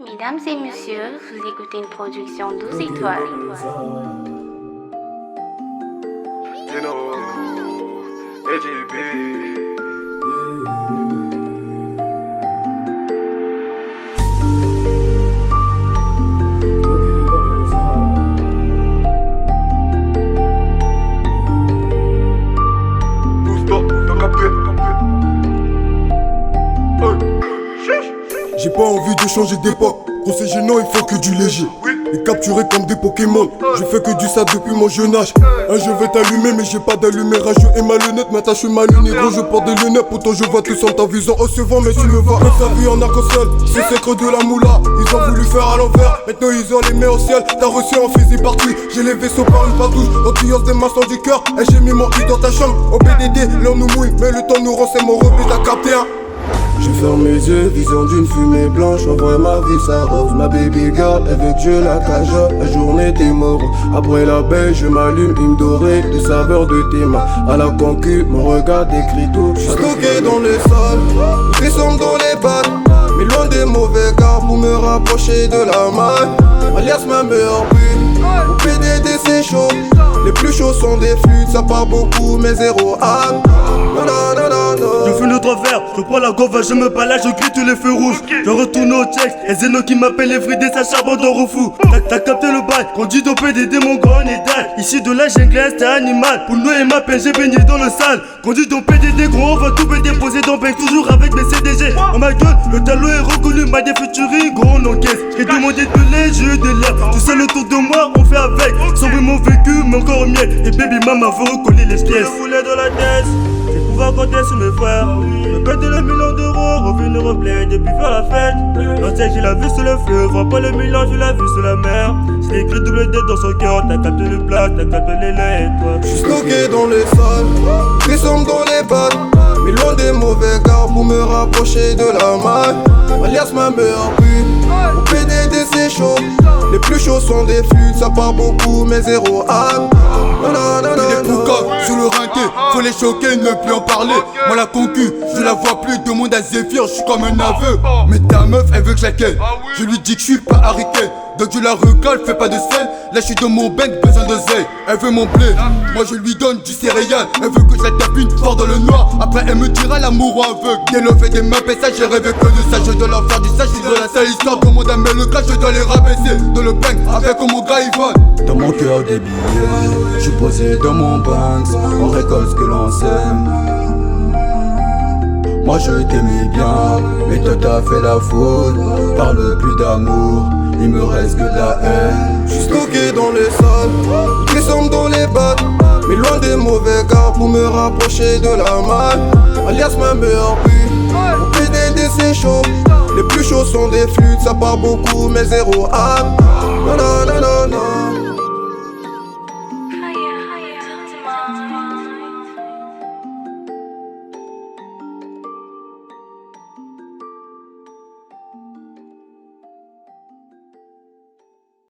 Mesdames et messieurs, vous écoutez une production 12 étoiles. You know, AJB. J'ai pas envie de changer d'époque. Gros c'est gênant, il faut que du léger. Les capturer comme des Pokémon. Je fais que du ça depuis mon jeune âge. Je vais t'allumer mais j'ai pas d'allumérage. Je et ma lunette, m'attache ma lunette. Gros je porte des lunettes, pourtant je vois tout sans ta vision. Oh c'est vent mais tu me vois. Comme sa vie en arc-en-ciel, c'est secret de la moula. Ils ont voulu faire à l'envers, maintenant ils ont les mains au ciel. T'as reçu en physique partie, j'ai les vaisseaux par une patouche. L'antillance des massons du cœur, et j'ai mis mon i dans ta chambre. Au BDD, l'heure nous mouille, mais le temps nous rend, c'est mon rebut, t'as capté un. Je ferme mes yeux, vision d'une fumée blanche. En vrai ma vie ça rose, ma baby girl, elle veut que je la cage. La journée t'es mort, après la baie je m'allume, il me doré de saveur de tes mains. À la concu, mon regard décrit tout. J'suis stocké dans le sol, frisson dans les pattes. Mais loin des mauvais gars pour me rapprocher de la main. Alias ma meilleure but, au PDD c'est chaud. Les plus chauds sont des flûtes, ça part beaucoup mais zéro âme. Je fume le travers, je prends la gova, je me balade, je crie tous les feux rouges. Je retourne au check, et Zeno qui m'appelle les frites, ça charbon dans refou. T'as capté le bail, conduit au PDD, mon grand est dingue. Ici de la jungle, t'es animal. Pour nous et ma peine, j'ai baigné dans le sale. Conduit au PDD, gros, on va tout me déposer dans Bank, toujours avec mes CDG. Oh ma gueule, le talon est reconnu, ma défuturie, gros, on encaisse. J'ai demandé de lait, j'ai eu de l'air. Tu sais, le tour de moi, on fait avec. Sans mon vécu, mais encore miel. Et baby mama veut recoller les pièces. Je voulais dans la tête. J'ai pouvoir compter sur mes frères. Me péter le million d'euros, revenir au bled et puis faire la fête. L'ancien j'ai la vue sur le feu, vois pas le million, j'ai la vue sur la mer. J'ai écrit double D dans son cœur, t'as capté le plat, t'as capté les lettres. J'suis stocké dans les sols, frisson dans les pattes. Mais loin des mauvais gars pour me rapprocher de la main. Alias ma meilleure but, au PDD c'est chaud. Les plus chauds sont des flûtes, ça part beaucoup mais zéro âme. Les poucas sur le rinquet, faut les choquer, ne plus en parler. Moi la concu, je la vois plus, demande à Zéphyr, je suis comme un aveu. Mais ta meuf, elle veut que je la ken. Je lui dis que je suis pas Harry-Kane. Donc je la recolle, fais pas de sel. Là je suis dans mon bench, besoin de zèle. Elle veut mon blé, moi je lui donne du céréal. Elle veut que je la tapine fort dans le noir. Après elle me dira l'amour aveugle. Des love et des mains et ça j'ai rêvé que de ça. Je dois leur faire du sage, je dois la sale histoire. Demande à mettre le cas, je dois les rabaisser. Dans le bank, avec mon gars il vole. Dans mon cœur des billets, je suis posé dans mon banks. On récolte ce que l'on sème. Moi je t'aimais bien, mais toi t'as fait la faute. Parle plus d'amour, il me reste que de la haine. J'suis stocké dans les sols, frisson dans les pattes. Mais loin des mauvais gars pour me rapprocher de la main. Alias ma meilleure but, au PDD c'est chaud. Les plus chauds sont des flûtes, ça part beaucoup mais zéro âme. Non.